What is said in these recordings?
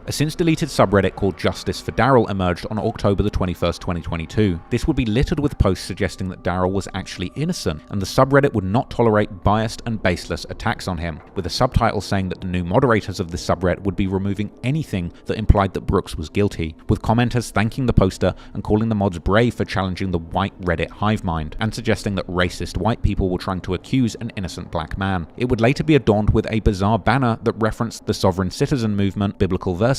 A since-deleted subreddit called Justice for Daryl emerged on October the 21st, 2022. This would be littered with posts suggesting that Daryl was actually innocent, and the subreddit would not tolerate biased and baseless attacks on him, with a subtitle saying that the new moderators of the subreddit would be removing anything that implied that Brooks was guilty, with commenters thanking the poster and calling the mods brave for challenging the white Reddit hive mind, and suggesting that racist white people were trying to accuse an innocent black man. It would later be adorned with a bizarre banner that referenced the sovereign citizen movement, biblical verses,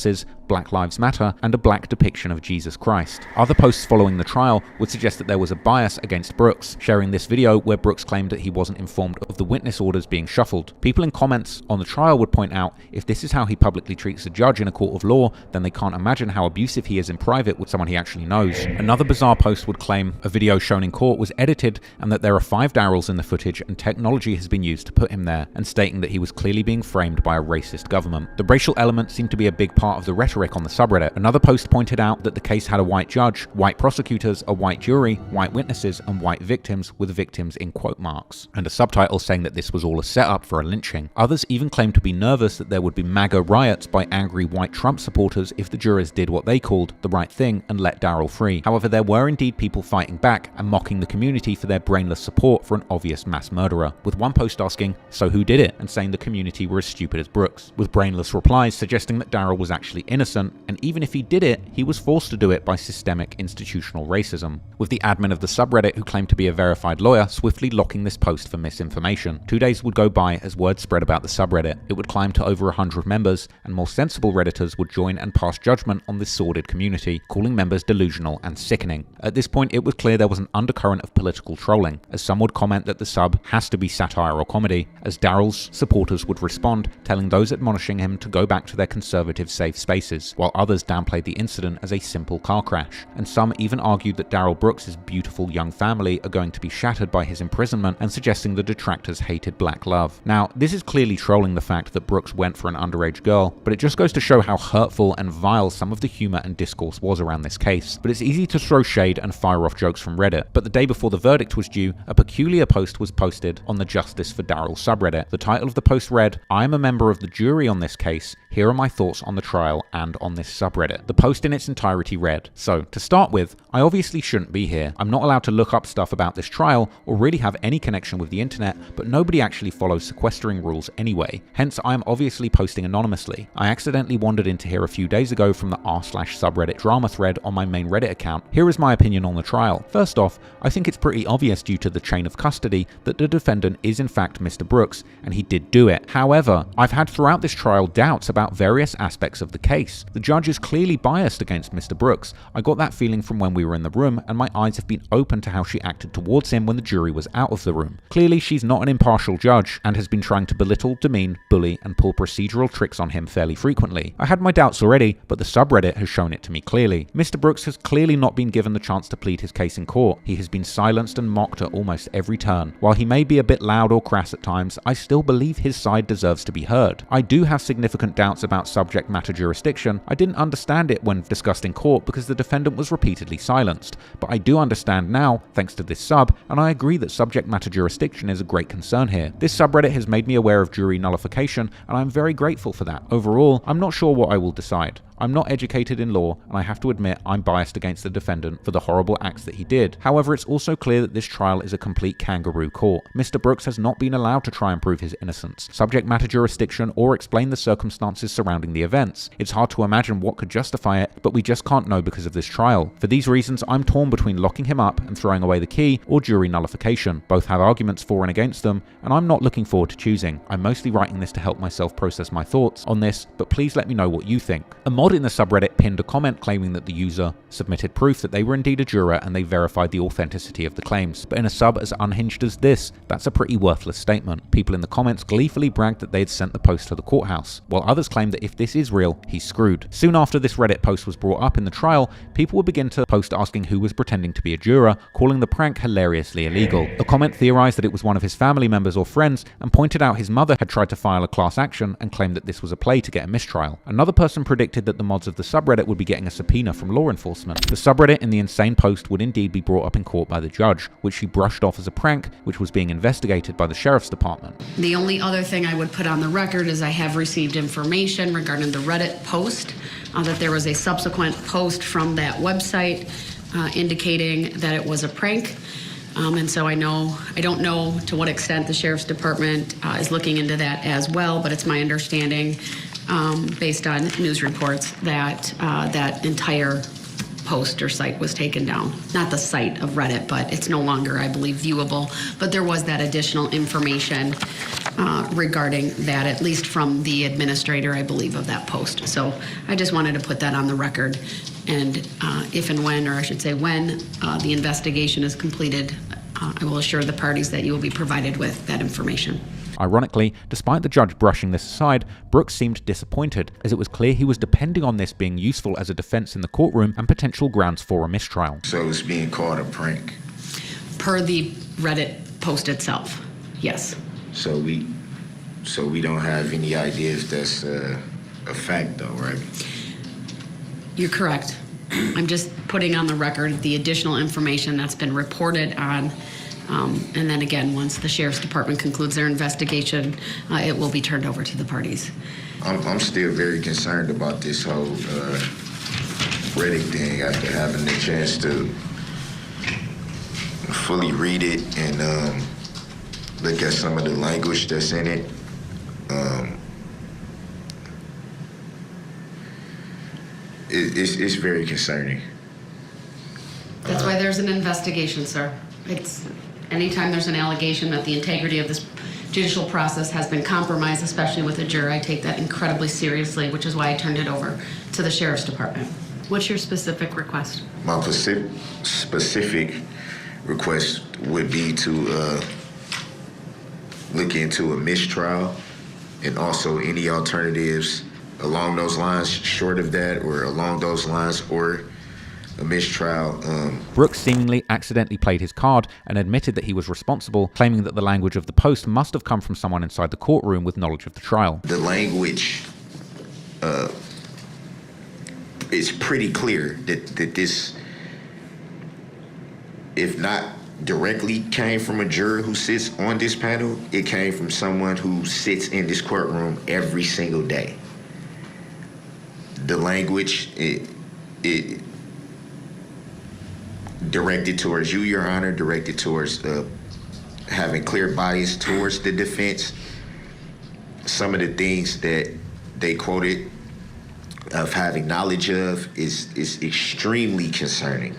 Black Lives Matter, and a black depiction of Jesus Christ. Other posts following the trial would suggest that there was a bias against Brooks, sharing this video where Brooks claimed that he wasn't informed of the witness orders being shuffled. People in comments on the trial would point out, if this is how he publicly treats a judge in a court of law, then they can't imagine how abusive he is in private with someone he actually knows. Another bizarre post would claim a video shown in court was edited and that there are 5 Darryls in the footage and technology has been used to put him there, and stating that he was clearly being framed by a racist government. The racial element seemed to be a big part of the rhetoric on the subreddit. Another post pointed out that the case had a white judge, white prosecutors, a white jury, white witnesses, and white victims, with victims in quote marks, and a subtitle saying that this was all a setup for a lynching. Others even claimed to be nervous that there would be MAGA riots by angry white Trump supporters if the jurors did what they called the right thing and let Daryl free. However, there were indeed people fighting back and mocking the community for their brainless support for an obvious mass murderer, with one post asking, "So who did it?" and saying the community were as stupid as Brooks, with brainless replies suggesting that Daryl was actually innocent, and even if he did it, he was forced to do it by systemic institutional racism, with the admin of the subreddit, who claimed to be a verified lawyer, swiftly locking this post for misinformation. 2 days would go by as word spread about the subreddit. It would climb to over 100 members, and more sensible Redditors would join and pass judgment on this sordid community, calling members delusional and sickening. At this point, it was clear there was an undercurrent of political trolling, as some would comment that the sub has to be satire or comedy, as Daryl's supporters would respond, telling those admonishing him to go back to their conservative safe spaces, while others downplayed the incident as a simple car crash, and some even argued that Daryl Brooks' beautiful young family are going to be shattered by his imprisonment, and suggesting the detractors hated black love. Now, this is clearly trolling the fact that Brooks went for an underage girl, but it just goes to show how hurtful and vile some of the humor and discourse was around this case. But it's easy to throw shade and fire off jokes from Reddit, but the day before the verdict was due, a peculiar post was posted on the Justice for Daryl subreddit. The title of the post read, "I am a member of the jury on this case. Here are my thoughts on the trial and on this subreddit." The post in its entirety read, "So, to start with, I obviously shouldn't be here. I'm not allowed to look up stuff about this trial or really have any connection with the internet, but nobody actually follows sequestering rules anyway. Hence, I am obviously posting anonymously. I accidentally wandered into here a few days ago from the r/subreddit drama thread on my main Reddit account. Here is my opinion on the trial. First off, I think it's pretty obvious due to the chain of custody that the defendant is in fact Mr. Brooks, and he did do it. However, I've had throughout this trial doubts about various aspects of the case. The judge is clearly biased against Mr. Brooks. I got that feeling from when we were in the room, and my eyes have been open to how she acted towards him when the jury was out of the room. Clearly, she's not an impartial judge, and has been trying to belittle, demean, bully, and pull procedural tricks on him fairly frequently. I had my doubts already, but the subreddit has shown it to me clearly. Mr. Brooks has clearly not been given the chance to plead his case in court. He has been silenced and mocked at almost every turn. While he may be a bit loud or crass at times, I still believe his side deserves to be heard. I do have significant doubts about subject matter jurisdiction. I didn't understand it when discussed in court because the defendant was repeatedly silenced, but I do understand now thanks to this sub, and I agree that subject matter jurisdiction is a great concern here. This subreddit has made me aware of jury nullification, and I'm very grateful for that. Overall, I'm not sure what I will decide. I'm not educated in law, and I have to admit I'm biased against the defendant for the horrible acts that he did. However, it's also clear that this trial is a complete kangaroo court. Mr. Brooks has not been allowed to try and prove his innocence, subject matter jurisdiction, or explain the circumstances surrounding the events. It's hard to imagine what could justify it, but we just can't know because of this trial. For these reasons, I'm torn between locking him up and throwing away the key, or jury nullification. Both have arguments for and against them, and I'm not looking forward to choosing. I'm mostly writing this to help myself process my thoughts on this, but please let me know what you think. A mod in the subreddit pinned a comment claiming that the user submitted proof that they were indeed a juror and they verified the authenticity of the claims. But in a sub as unhinged as this, that's a pretty worthless statement. People in the comments gleefully bragged that they had sent the post to the courthouse, while others claimed that if this is real, he's screwed. Soon after this Reddit post was brought up in the trial, people would begin to post asking who was pretending to be a juror, calling the prank hilariously illegal. A comment theorized that it was one of his family members or friends and pointed out his mother had tried to file a class action and claimed that this was a play to get a mistrial. Another person predicted that that the mods of the subreddit would be getting a subpoena from law enforcement. The subreddit in the insane post would indeed be brought up in court by the judge, which she brushed off as a prank, which was being investigated by the sheriff's department. The only other thing I would put on the record is I have received information regarding the Reddit post, that there was a subsequent post from that website indicating that it was a prank. And so I don't know to what extent the sheriff's department is looking into that as well, but it's my understanding, based on news reports, that that entire post or site was taken down. Not the site of Reddit, but it's no longer, I believe, viewable. But there was that additional information regarding that, at least from the administrator, I believe, of that post. So I just wanted to put that on the record. And if and when, or I should say when, the investigation is completed, I will assure the parties that you will be provided with that information. Ironically, despite the judge brushing this aside, Brooks seemed disappointed, as it was clear he was depending on this being useful as a defense in the courtroom and potential grounds for a mistrial. So it's being called a prank? Per the Reddit post itself, yes. So we don't have any idea if that's a fact, though, right? You're correct. I'm just putting on the record the additional information that's been reported on. And then again, once the sheriff's department concludes their investigation, it will be turned over to the parties. I'm still very concerned about this whole Reddit thing after having the chance to fully read it and look at some of the language that's in it. It's very concerning. That's why there's an investigation, sir. Anytime there's an allegation that the integrity of this judicial process has been compromised, especially with a juror, I take that incredibly seriously, which is why I turned it over to the sheriff's department. What's your specific request? My specific request would be to look into a mistrial and also any alternatives along those lines, short of that or along those lines, or a mistrial. Brooks seemingly accidentally played his card and admitted that he was responsible, claiming that the language of the post must have come from someone inside the courtroom with knowledge of the trial. The language is pretty clear that this, if not directly came from a juror who sits on this panel, it came from someone who sits in this courtroom every single day. The language, it directed towards you, Your Honor, directed towards having clear bias towards the defense. Some of the things that they quoted of having knowledge of is extremely concerning.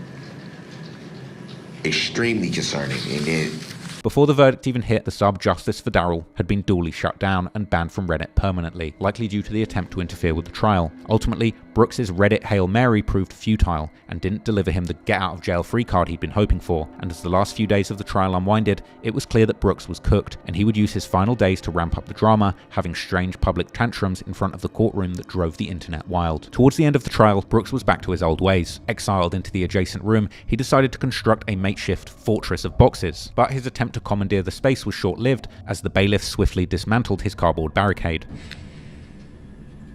Extremely concerning. And then before the verdict even hit, the sub Justice for Daryl had been duly shut down and banned from Reddit permanently, likely due to the attempt to interfere with the trial. Ultimately, Brooks's Reddit Hail Mary proved futile and didn't deliver him the get-out-of-jail-free card he'd been hoping for, and as the last few days of the trial unwinded, it was clear that Brooks was cooked, and he would use his final days to ramp up the drama, having strange public tantrums in front of the courtroom that drove the internet wild. Towards the end of the trial, Brooks was back to his old ways. Exiled into the adjacent room, he decided to construct a makeshift fortress of boxes, but his attempt to commandeer the space was short-lived, as the bailiff swiftly dismantled his cardboard barricade.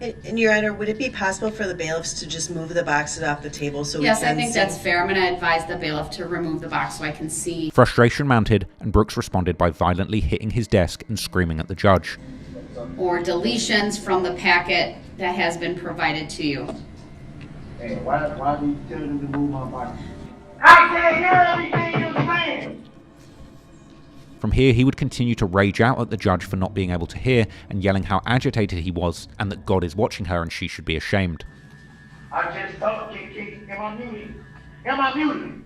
And Your Honor, would it be possible for the bailiffs to just move the boxes off the table so Yes, we can I think that's fair. I'm going to advise the bailiff to remove the box so I can see. Frustration mounted, and Brooks responded by violently hitting his desk and screaming at the judge. Or deletions from the packet that has been provided to you. Hey, why do you tell them to move my box? I can't hear everything you're saying! From here, he would continue to rage out at the judge for not being able to hear and yelling how agitated he was and that God is watching her and she should be ashamed. I just told you, am I muted? Am I muted?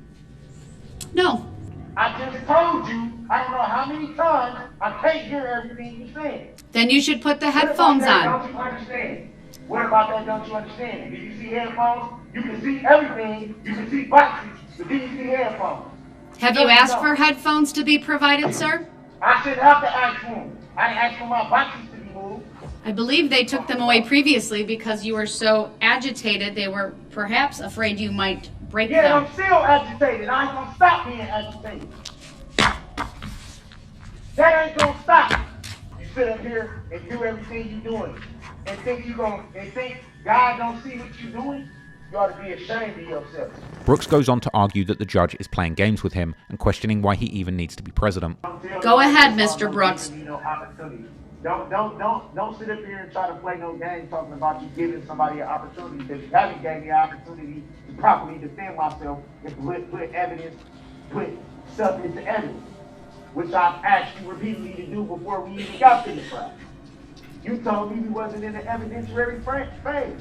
No. I just told you, I don't know how many times, I can't hear everything you're saying. Then you should put the headphones What about that on. don't you understand? What about that don't you understand? Did you see headphones? You can see everything. You can see boxes, but did you see headphones? Have you asked for headphones to be provided, sir? I shouldn't have to ask for them. I didn't ask for my boxes to be moved. I believe they took them away previously because you were so agitated they were perhaps afraid you might break Yeah, them. I'm still agitated. I ain't gonna stop being agitated. That ain't gonna stop. You sit up here and do everything you're doing and think God don't see what you're doing, you ought to be ashamed of yourself. Brooks goes on to argue that the judge is playing games with him and questioning why he even needs to be president. Go ahead, Mr. Brooks. Don't sit up here and try to play no game talking about you giving somebody an opportunity, because you haven't gave me an opportunity to properly defend myself and put evidence, put stuff into evidence, which I've asked you repeatedly to do before we even got to the trial. You told me we wasn't in the evidentiary phase.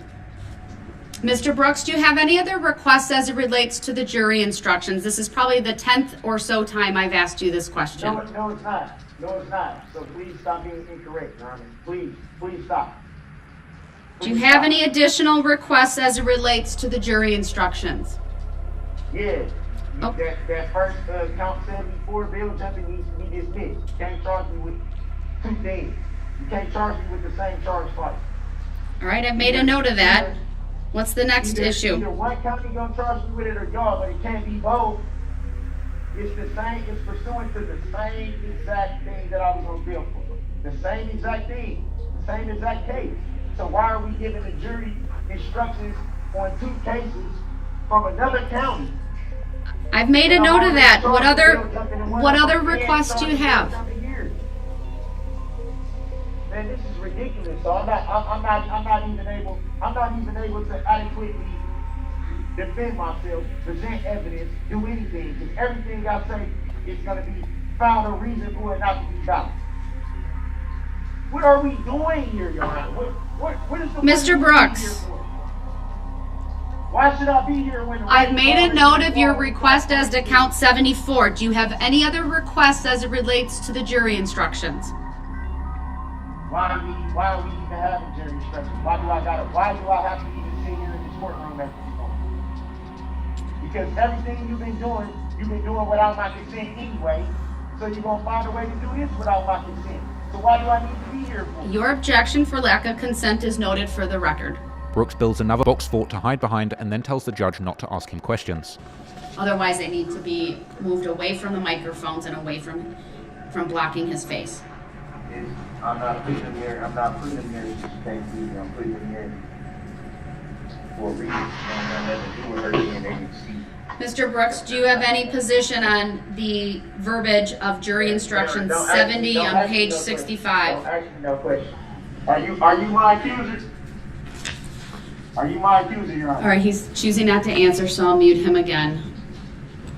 Mr. Brooks, do you have any other requests as it relates to the jury instructions? This is probably the 10th or so time I've asked you this question. No, it's not. No, it's not. So please stop being incorrect, Your Honor. Please stop. Do you have any additional requests as it relates to the jury instructions? Yeah. Oh. That first count 74 bill jumping needs to be dismissed. You can't charge me with two things. You can't charge me with the same charge twice. All right, I've made a note of that. What's the next issue? Either one county gonna charge me with it or y'all, but it can't be both. It's the same, it's pursuant to the same exact thing that I was on bill for. The same exact thing, the same exact case. So why are we giving the jury instructions on two cases from another county? I've made a note of that. What other requests do you have? Man, this is ridiculous. So I'm not even able to adequately defend myself, present evidence, do anything, because everything I say is gonna be found a reason for it not to be valid. What are we doing here, Your Honor? What is the Mr. Brooks. Why should I be here when I've made a note of your request as to count 74. Do you have any other requests as it relates to the jury instructions? Why are we even having jury instructions? Why do I have to even sit here in this courtroom at this moment? Because everything you've been doing without my consent anyway. So you're gonna find a way to do this without my consent. So why do I need to be here for? Your objection for lack of consent is noted for the record. Brooks builds another box fort to hide behind and then tells the judge not to ask him questions. Otherwise, they need to be moved away from the microphones and away from blocking his face. I'm not putting them there. I'm not putting them there to disrespect you. I'm putting them there for a reason. I'm nothing to do with her being able to see. Mr. Brooks, do you have any position on the verbiage of jury instructions 70 on page 65? Don't ask me no question. Are you my accuser? Are you my accuser, Your Honor? All right, he's choosing not to answer, so I'll mute him again.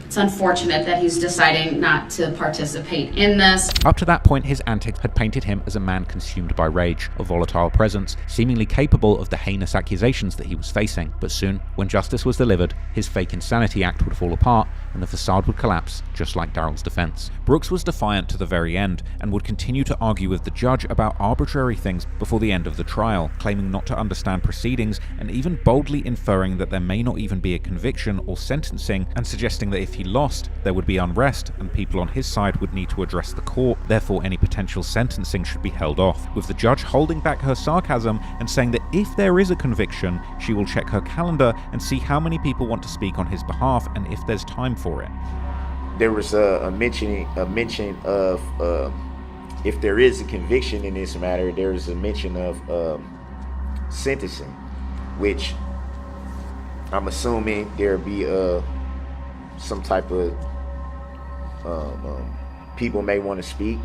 It's unfortunate that he's deciding not to participate in this. Up to that point, his antics had painted him as a man consumed by rage, a volatile presence, seemingly capable of the heinous accusations that he was facing. But soon, when justice was delivered, his fake insanity act would fall apart and the facade would collapse, just like Darrell's defense. Brooks was defiant to the very end and would continue to argue with the judge about arbitrary things before the end of the trial, claiming not to understand proceedings and even boldly inferring that there may not even be a conviction or sentencing, and suggesting that if he lost, there would be unrest and people on his side would need to address the court, therefore any potential sentencing should be held off, with the judge holding back her sarcasm and saying that if there is a conviction, she will check her calendar and see how many people want to speak on his behalf and if there's time for it. There was a mention of if there is a conviction in this matter, there is a mention of sentencing, which I'm assuming there'll be some type of people may want to speak.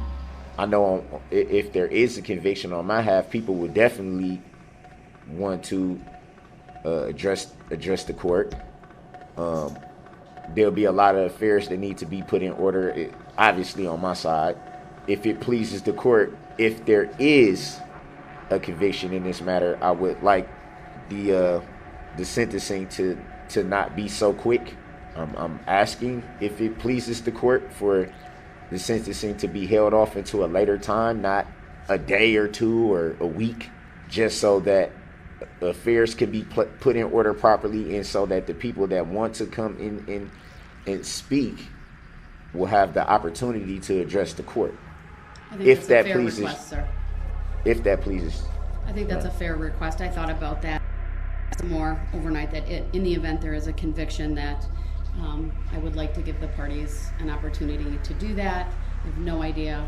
I know if there is a conviction on my half, people would definitely want to address the court. There'll be a lot of affairs that need to be put in order, obviously on my side. If it pleases the court, if there is a conviction in this matter, I would like the sentencing to not be so quick. I'm asking if it pleases the court for the sentencing to be held off into a later time, not a day or two or a week, just so that affairs can be put in order properly, and so that the people that want to come in and speak will have the opportunity to address the court. I think If that's a that fair pleases, request, sir. if that pleases. I think that's a fair request. I thought about that more overnight, that in the event there is a conviction, that I would like to give the parties an opportunity to do that. I have no idea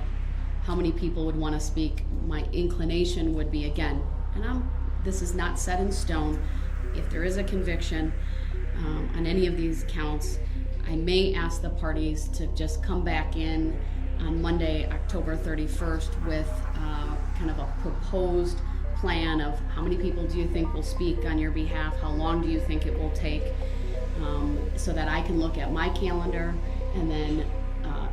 how many people would want to speak. My inclination would be, again, and I'm this is not set in stone. If there is a conviction on any of these counts, I may ask the parties to just come back in on Monday, October 31st with kind of a proposed plan of how many people do you think will speak on your behalf, how long do you think it will take, so that I can look at my calendar and then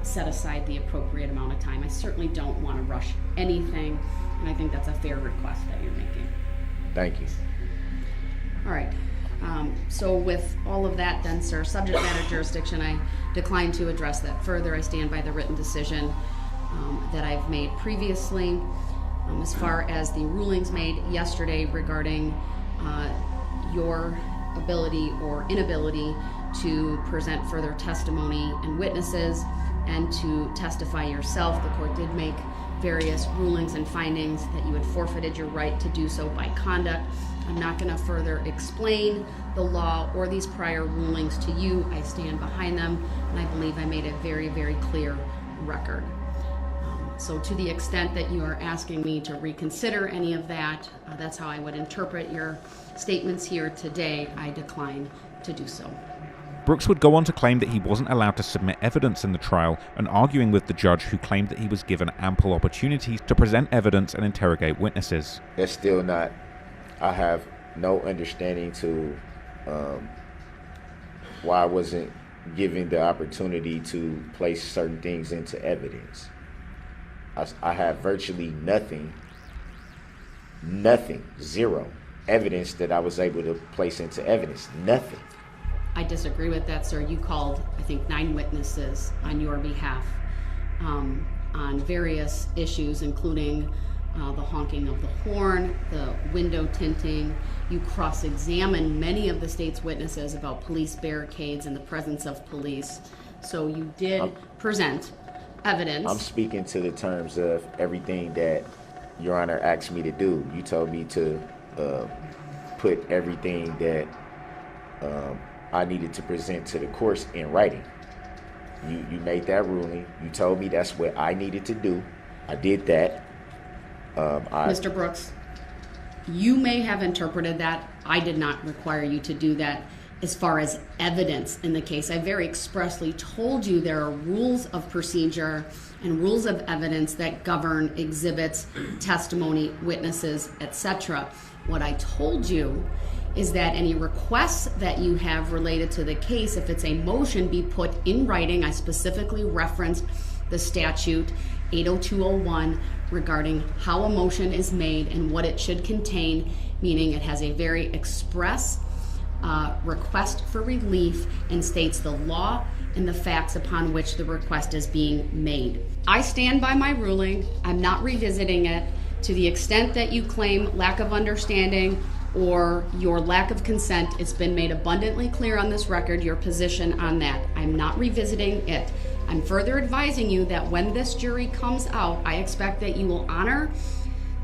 set aside the appropriate amount of time. I certainly don't want to rush anything, and I think that's a fair request that you're making. Thank you. All right. So with all of that then, sir, subject matter jurisdiction, I decline to address that further. I stand by the written decision that I've made previously. As far as the rulings made yesterday regarding your ability or inability to present further testimony and witnesses and to testify yourself, the court did make various rulings and findings that you had forfeited your right to do so by conduct. I'm not going to further explain the law or these prior rulings to you. I stand behind them, and I believe I made a very, very clear record. So to the extent that you are asking me to reconsider any of that, that's how I would interpret your statements here today. I decline to do so. Brooks would go on to claim that he wasn't allowed to submit evidence in the trial, and arguing with the judge who claimed that he was given ample opportunities to present evidence and interrogate witnesses. That's still not, I have no understanding to why I wasn't given the opportunity to place certain things into evidence. I have virtually nothing, zero evidence that I was able to place into evidence, nothing. I disagree with that, sir. You called, I think, 9 witnesses on your behalf on various issues, including the honking of the horn, the window tinting. You cross-examined many of the state's witnesses about police barricades and the presence of police. So you did present evidence. I'm speaking to the terms of everything that Your Honor asked me to do. You told me to put everything that I needed to present to the courts in writing. You made that ruling. You told me that's what I needed to do. I did that. Mr. Brooks, you may have interpreted that. I did not require you to do that. As far as evidence in the case, I very expressly told you there are rules of procedure and rules of evidence that govern exhibits, testimony, witnesses, etc. What I told you is that any requests that you have related to the case, if it's a motion, be put in writing. I specifically referenced the statute 80201 regarding how a motion is made and what it should contain, meaning it has a very express request for relief and states the law and the facts upon which the request is being made. I stand by my ruling. I'm not revisiting it. To the extent that you claim lack of understanding or your lack of consent, it's been made abundantly clear on this record your position on that. I'm not revisiting it. I'm further advising you that when this jury comes out, I expect that you will honor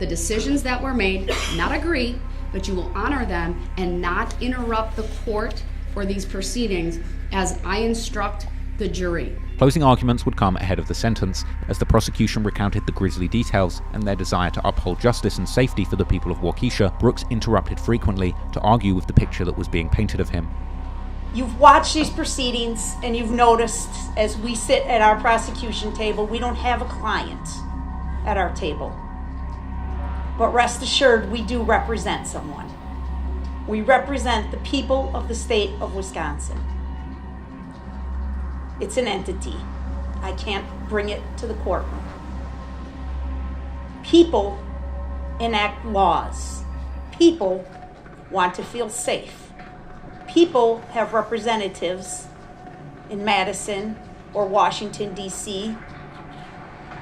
the decisions that were made, not agree, but you will honor them and not interrupt the court or these proceedings as I instruct the jury. Closing arguments would come ahead of the sentence, as the prosecution recounted the grisly details and their desire to uphold justice and safety for the people of Waukesha. Brooks interrupted frequently to argue with the picture that was being painted of him. You've watched these proceedings and you've noticed as we sit at our prosecution table, we don't have a client at our table. But rest assured, we do represent someone. We represent the people of the state of Wisconsin. It's an entity. I can't bring it to the courtroom. People enact laws. People want to feel safe. People have representatives in Madison or Washington, D.C.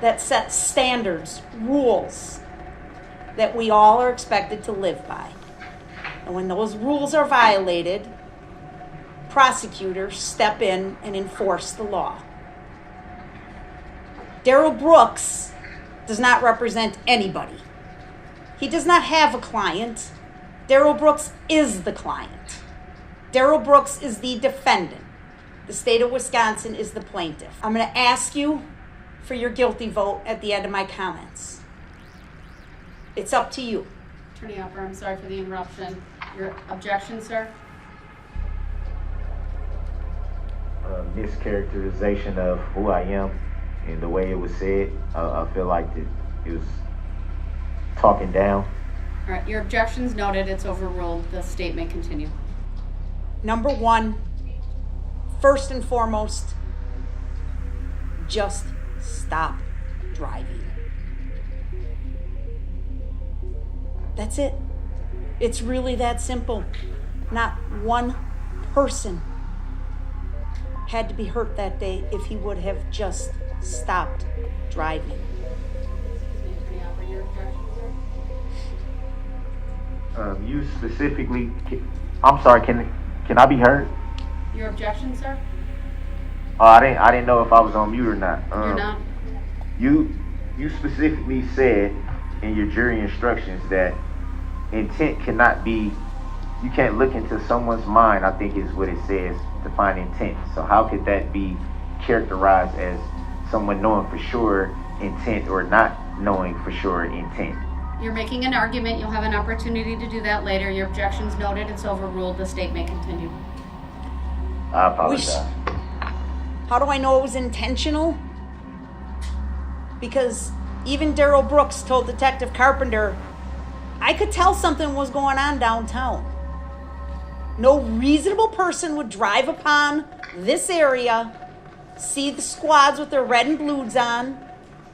that set standards, rules that we all are expected to live by. And when those rules are violated, prosecutors step in and enforce the law. Darrell Brooks does not represent anybody. He does not have a client. Darrell Brooks is the client. Darrell Brooks is the defendant. The state of Wisconsin is the plaintiff. I'm going to ask you for your guilty vote at the end of my comments. It's up to you. Attorney Hopper, I'm sorry for the interruption. Your objection, sir? Mischaracterization of who I am and the way it was said. I feel like it was talking down. All right, your objection's noted. It's overruled. The state may continue. Number one, first and foremost, just stop driving. That's it. It's really that simple. Not one person had to be hurt that day if he would have just stopped driving. Excuse me, Attorney Hopper, your objection, sir? You specifically, I'm sorry, can I be heard? Your objection, sir? I didn't know if I was on mute or not. You're not? You specifically said in your jury instructions that intent cannot be, you can't look into someone's mind, I think is what it says, to find intent. So how could that be characterized as someone knowing for sure intent or not knowing for sure intent? You're making an argument. You'll have an opportunity to do that later. Your objection's noted. It's overruled. The state may continue. I apologize. How do I know it was intentional? Because even Darrell Brooks told Detective Carpenter, I could tell something was going on downtown. No reasonable person would drive upon this area, see the squads with their red and blues on,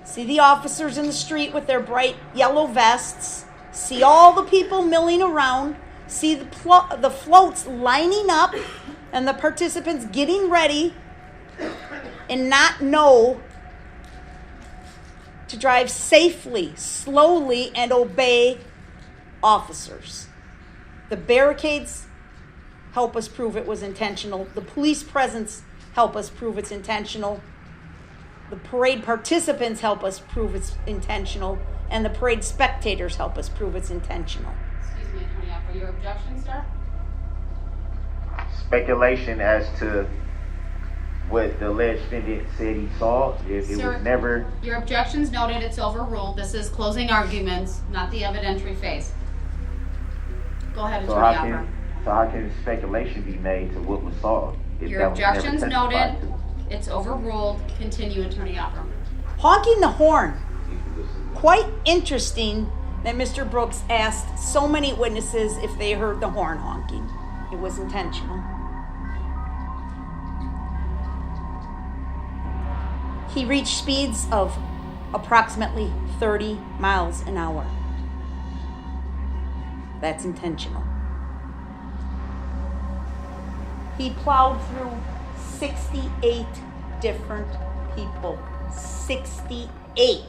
see the officers in the street with their bright yellow vests, see all the people milling around, see the floats lining up and the participants getting ready, and not know to drive safely, slowly, and obey officers. The barricades help us prove it was intentional. The police presence help us prove it's intentional. The parade participants help us prove it's intentional. And the parade spectators help us prove it's intentional. Excuse me, Attorney Hopper. Your objection, sir? Speculation as to what the alleged defendant said he saw. It Sir, was never. Your objection's noted. It's overruled. This is closing arguments, not the evidentiary phase. Go ahead, So Attorney Hopper. how can speculation be made to what was saw? If Your that was never objection's testified noted. to? It's overruled. Continue, Attorney Hopper. Honking the horn. Quite interesting that Mr. Brooks asked so many witnesses if they heard the horn honking. It was intentional. He reached speeds of approximately 30 miles an hour. That's intentional. He plowed through 68 different people. 68.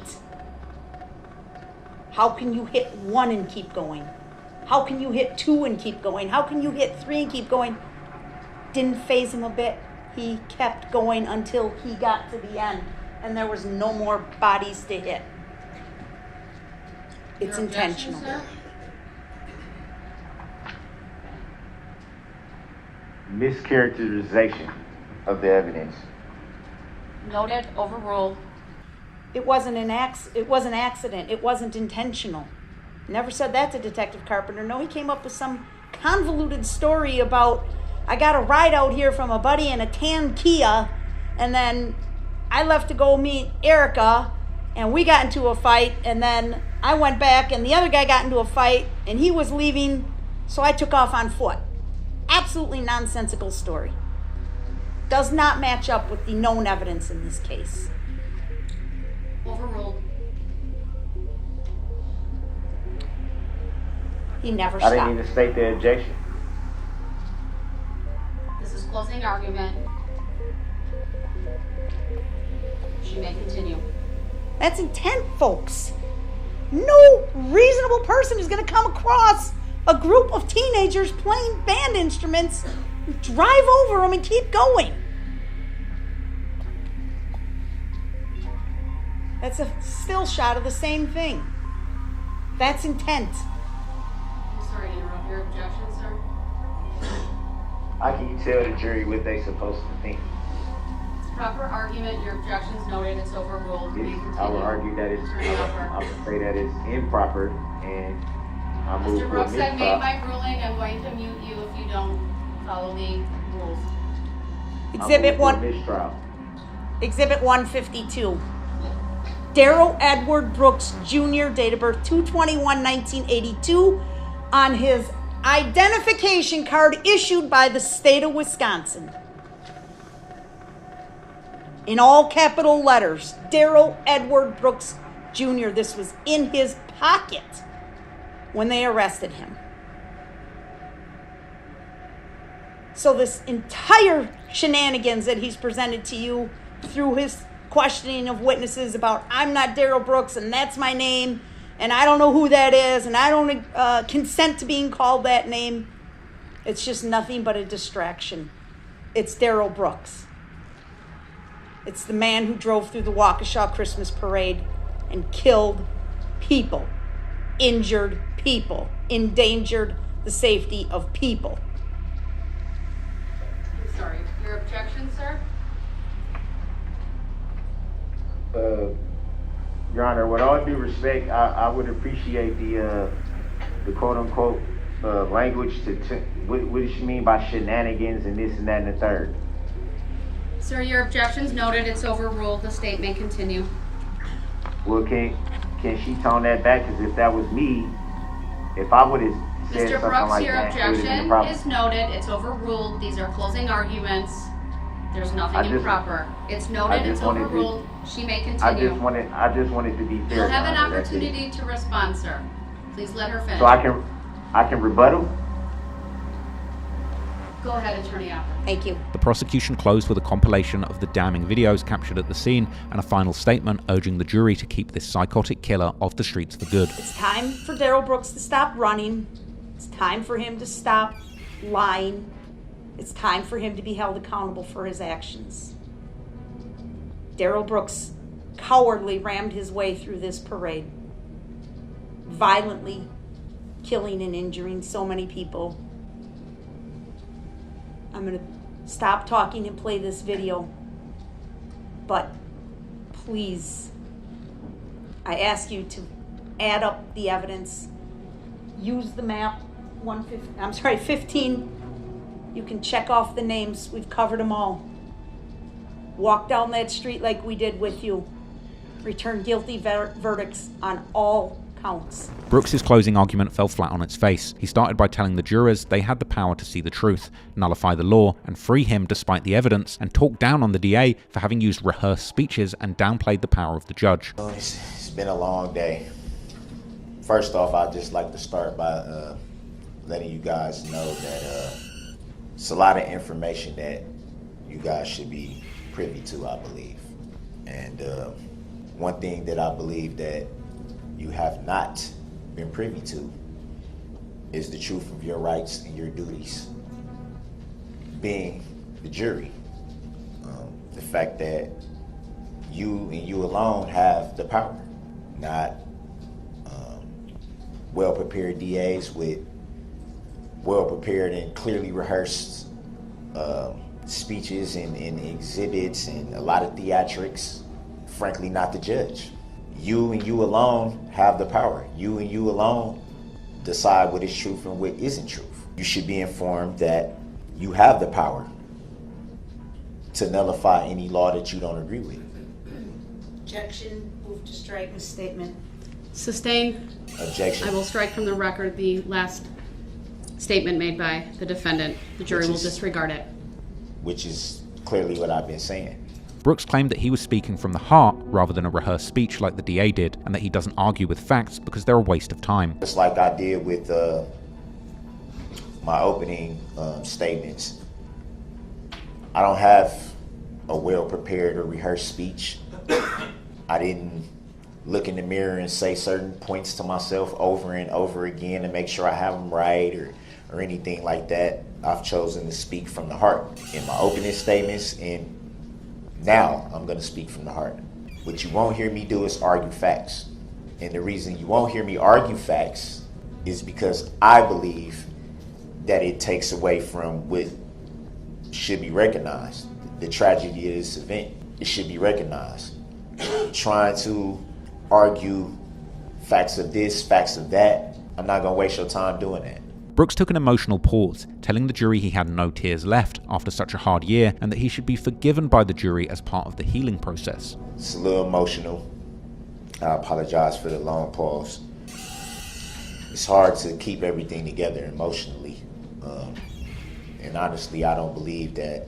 How can you hit one and keep going? How can you hit two and keep going? How can you hit three and keep going? Didn't faze him a bit. He kept going until he got to the end, and there was no more bodies to hit. It's Your objection, intentional. sir? Mischaracterization of the evidence. Noted. Overruled. It wasn't an accident. It wasn't intentional. Never said that to Detective Carpenter. No, he came up with some convoluted story about, I got a ride out here from a buddy in a tan Kia, and then I left to go meet Erica, and we got into a fight, and then I went back, and the other guy got into a fight, and he was leaving, so I took off on foot. Absolutely nonsensical story. Does not match up with the known evidence in this case. Overruled. He never I stopped. didn't even state the objection. This is closing argument. She may continue. That's intent, folks. No reasonable person is going to come across a group of teenagers playing band instruments, drive over them, and keep going. That's a still shot of the same thing. That's intent. I'm sorry to interrupt. Your objection, sir? How can you tell the jury what they supposed to think? It's proper argument. Your objection's noted. It's overruled. You may continue. I would argue that it's, Attorney Hopper. I would say that it's improper, and I move Mr. for Brooks, I made mistrial. my ruling. I'm going to mute you if you don't follow the rules. Exhibit I move for one, mistrial. Exhibit 152. Daryl Edward Brooks Jr., date of birth 2/21/1982, on his identification card issued by the state of Wisconsin. In all capital letters, Daryl Edward Brooks Jr. This was in his pocket when they arrested him. So this entire shenanigans that he's presented to you through his questioning of witnesses about I'm not Daryl Brooks and that's my name and I don't know who that is and I don't consent to being called that name. It's just nothing but a distraction. It's Daryl Brooks. It's the man who drove through the Waukesha Christmas parade and killed people, injured people, endangered the safety of people. I'm sorry. Your objection, sir? Your Honor, with all due respect, I would appreciate the quote unquote language what does she mean by shenanigans and this and that and the third? Sir, your objection's noted. It's overruled. The state may continue. Well, can she tone that back? Because if that was me, if I would have said Mr. something Brooks, like your that, it would have been a objection problem. is noted. It's overruled. These are closing arguments. There's nothing improper. It's noted. It's overruled. She may continue. I just wanted to be fair. You'll have an Your Honor, that's it. opportunity to respond, sir. Please let her finish. So I can rebuttal? Go ahead, Attorney Opper. Thank you. The prosecution closed with a compilation of the damning videos captured at the scene and a final statement urging the jury to keep this psychotic killer off the streets for good. It's time for Daryl Brooks to stop running. It's time for him to stop lying. It's time for him to be held accountable for his actions. Daryl Brooks cowardly rammed his way through this parade, violently killing and injuring so many people. I'm going to stop talking and play this video, but please, I ask you to add up the evidence. Use the map 15. You can check off the names. We've covered them all. Walk down that street like we did with you. Return guilty verdicts on all counts. Brooks's closing argument fell flat on its face. He started by telling the jurors they had the power to see the truth, nullify the law, and free him despite the evidence, and talked down on the DA for having used rehearsed speeches and downplayed the power of the judge. It's been a long day. First off, I'd just like to start by letting you guys know that it's a lot of information that you guys should be privy to, I believe. And one thing that I believe that you have not been privy to is the truth of your rights and your duties, being the jury. The fact that you and you alone have the power, not well-prepared DAs with well-prepared and clearly rehearsed speeches and exhibits and a lot of theatrics, frankly not the judge. You and you alone have the power. You and you alone decide what is truth and what isn't truth. You should be informed that you have the power to nullify any law that you don't agree with. Objection. Move to strike this statement. Sustain. Objection. I will strike from the record the last statement made by the defendant. The jury will disregard it. Which is clearly what I've been saying. Brooks claimed that he was speaking from the heart rather than a rehearsed speech like the DA did, and that he doesn't argue with facts because they're a waste of time. Just like I did with my opening statements, I don't have a well-prepared or rehearsed speech. I didn't look in the mirror and say certain points to myself over and over again to make sure I have them right or anything like that. I've chosen to speak from the heart in my opening statements, and now I'm going to speak from the heart. What you won't hear me do is argue facts. And the reason you won't hear me argue facts is because I believe that it takes away from what should be recognized. The tragedy of this event, it should be recognized. Trying to argue facts of this, facts of that, I'm not gonna waste your time doing that. Brooks took an emotional pause, telling the jury he had no tears left after such a hard year and that he should be forgiven by the jury as part of the healing process. It's a little emotional. I apologize for the long pause. It's hard to keep everything together emotionally. And honestly, I don't believe that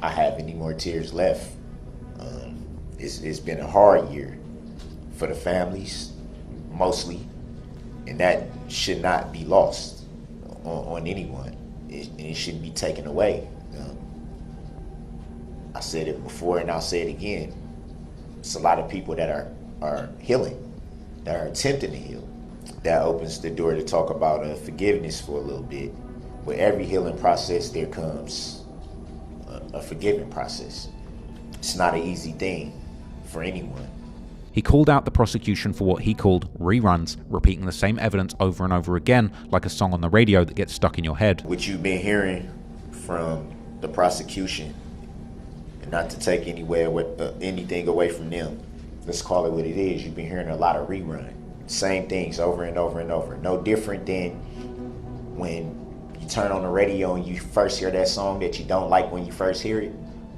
I have any more tears left. It's been a hard year for the families, mostly, and that should not be lost on anyone. It shouldn't be taken away. I said it before and I'll say it again. It's a lot of people that are healing, that are attempting to heal. That opens the door to talk about forgiveness for a little bit. With every healing process, there comes a forgiving process. It's not an easy thing for anyone. He called out the prosecution for what he called reruns, repeating the same evidence over and over again, like a song on the radio that gets stuck in your head. What you've been hearing from the prosecution, and not to take anything away from them, let's call it what it is, you've been hearing a lot of rerun. Same things over and over and over. No different than when you turn on the radio and you first hear that song that you don't like when you first hear it,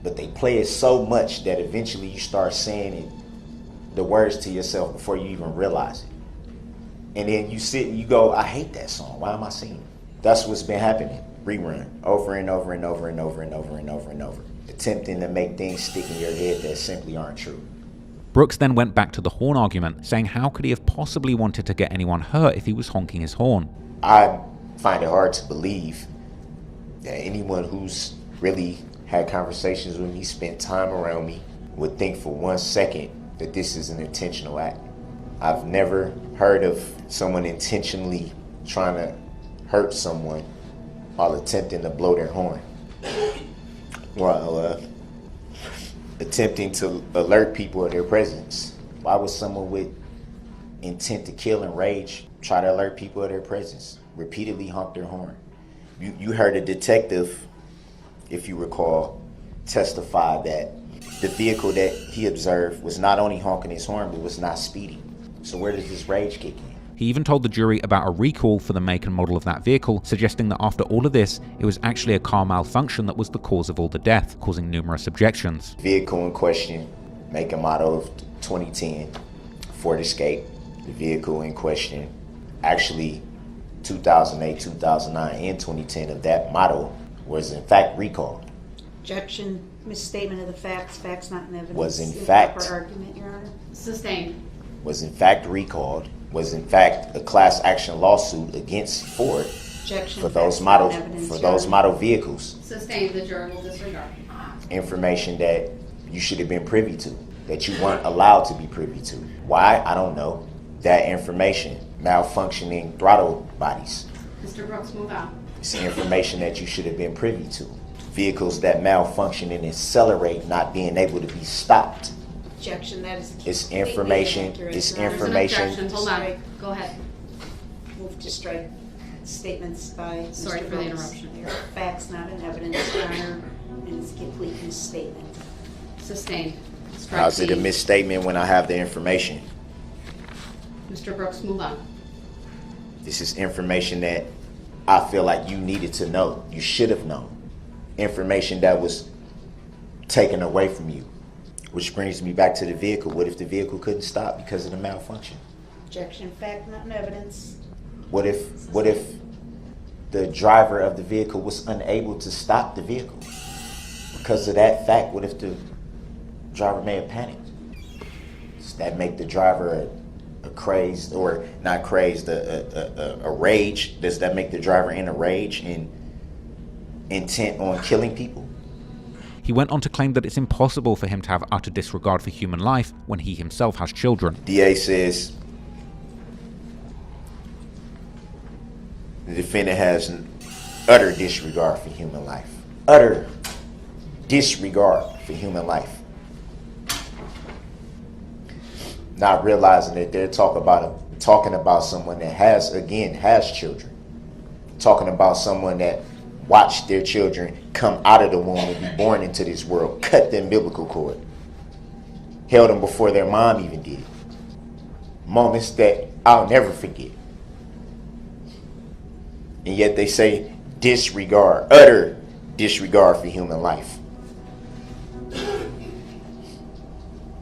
but they play it so much that eventually you start saying it, the words to yourself before you even realize it. And then you sit and you go, I hate that song. Why am I singing it? That's what's been happening. Rerun over and over and over and over and over and over and over. Attempting to make things stick in your head that simply aren't true. Brooks then went back to the horn argument, saying how could he have possibly wanted to get anyone hurt if he was honking his horn? I find it hard to believe that anyone who's really had conversations with me, spent time around me, would think for 1 second that this is an intentional act. I've never heard of someone intentionally trying to hurt someone while attempting to blow their horn, while attempting to alert people of their presence. Why would someone with intent to kill and rage try to alert people of their presence, repeatedly honk their horn? You heard a detective, if you recall, testify that the vehicle that he observed was not only honking his horn, but was not speeding. So where does this rage kick in? He even told the jury about a recall for the make and model of that vehicle, suggesting that after all of this, it was actually a car malfunction that was the cause of all the death, causing numerous objections. Vehicle in question, make and model of 2010 Ford Escape. The vehicle in question, actually 2008, 2009, and 2010 of that model was in fact recalled. Objection, misstatement of the facts, facts not in evidence. Was in fact, Improper argument, Your Honor. Sustained. Was in fact recalled, was in fact a class action lawsuit against Ford Objection, for those facts not in models, evidence, for Your those Honor. model vehicles. Sustained. The juror will disregard. Information that you should have been privy to, that you weren't allowed to be privy to. Why? I don't know. That information, malfunctioning throttle bodies. Mr. Brooks, move on. It's information that you should have been privy to. Vehicles that malfunction and accelerate not being able to be stopped. Objection, that is It's information, inaccurate, it's Your Honor. information. There's an objection. Hold on. Go ahead. Move to strike statements by Sorry Mr. for the Brooks. interruption. They are facts not in evidence, Your Honor, and it's a complete misstatement. Sustained. Strike How's it a the- misstatement when I have the information? Mr. Brooks, move on. This is information that I feel like you needed to know. You should have known. Information that was taken away from you. Which brings me back to the vehicle. What if the vehicle couldn't stop because of the malfunction? Objection, fact not in evidence. What if the driver of the vehicle was unable to stop the vehicle? Because of that fact, what if the driver may have panicked? Does that make the driver a crazed, or not crazed, a rage? Does that make the driver in a rage and intent on killing people? He went on to claim that it's impossible for him to have utter disregard for human life when he himself has children. DA says the defendant has an utter disregard for human life. Utter disregard for human life. Not realizing that they're talking about someone that has children. Talking about someone that watched their children come out of the womb and be born into this world, cut the umbilical cord, held them before their mom even did it. Moments that I'll never forget. And yet they say disregard, utter disregard for human life.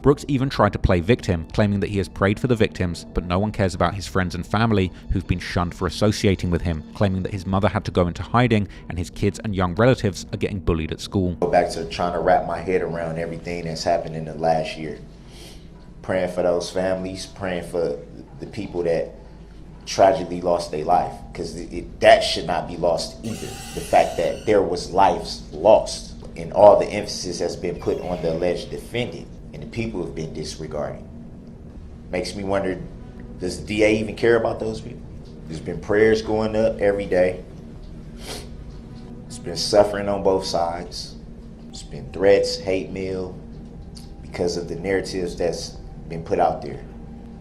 Brooks even tried to play victim, claiming that he has prayed for the victims, but no one cares about his friends and family who've been shunned for associating with him, claiming that his mother had to go into hiding and his kids and young relatives are getting bullied at school. Go back to trying to wrap my head around everything that's happened in the last year. Praying for those families, praying for the people that tragically lost their life, because that should not be lost either. The fact that there was lives lost and all the emphasis has been put on the alleged defendant and the people have been disregarding. Makes me wonder, does the DA even care about those people? There's been prayers going up every day. It's been suffering on both sides. It's been threats, hate mail, because of the narratives that's been put out there,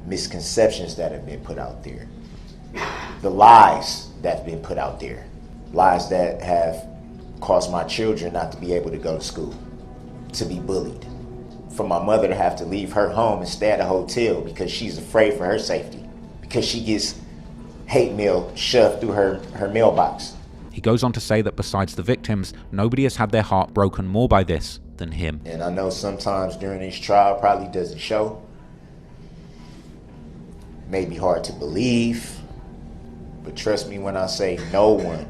misconceptions that have been put out there, the lies that's been put out there, lies that have caused my children not to be able to go to school, to be bullied, for my mother to have to leave her home and stay at a hotel because she's afraid for her safety, because she gets hate mail shoved through her mailbox. He goes on to say that besides the victims, nobody has had their heart broken more by this than him. And I know sometimes during this trial probably doesn't show. May be hard to believe, but trust me when I say no one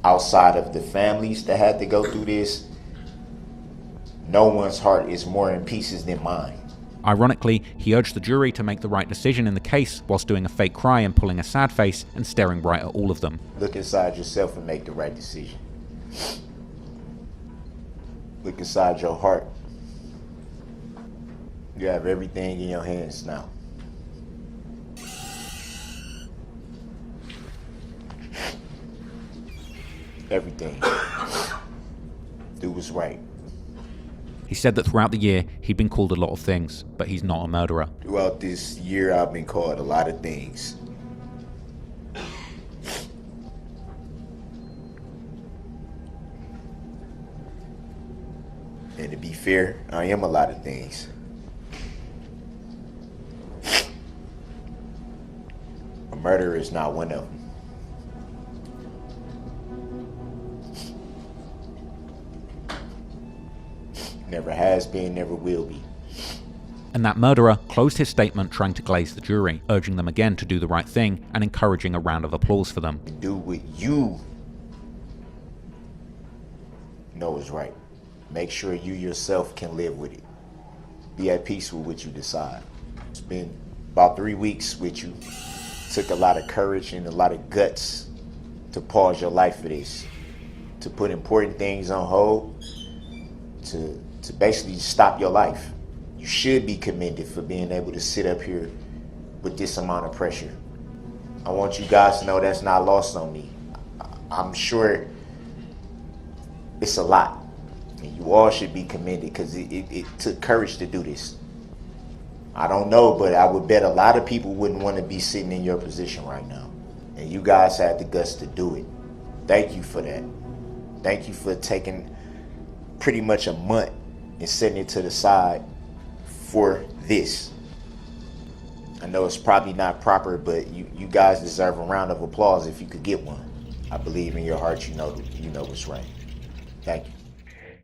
outside of the families that had to go through this, no one's heart is more in pieces than mine. Ironically, he urged the jury to make the right decision in the case whilst doing a fake cry and pulling a sad face and staring right at all of them. Look inside yourself and make the right decision. Look inside your heart. You have everything in your hands now. Everything. Do what's right. He said that throughout the year, he'd been called a lot of things, but he's not a murderer. Throughout this year, I've been called a lot of things. And to be fair, I am a lot of things. A murderer is not one of them. Never has been, never will be. And that murderer closed his statement trying to glaze the jury, urging them again to do the right thing and encouraging a round of applause for them. Do what you know is right. Make sure you yourself can live with it. Be at peace with what you decide. It's been about 3 weeks with you. Took a lot of courage and a lot of guts to pause your life for this. To put important things on hold. To basically stop your life. You should be commended for being able to sit up here with this amount of pressure. I want you guys to know that's not lost on me. I'm sure it's a lot. And you all should be commended because it took courage to do this. I don't know, but I would bet a lot of people wouldn't want to be sitting in your position right now. And you guys had the guts to do it. Thank you for that. Thank you for taking pretty much a month and setting it to the side for this. I know it's probably not proper, but you guys deserve a round of applause if you could get one. I believe in your heart you know what's right. Thank you.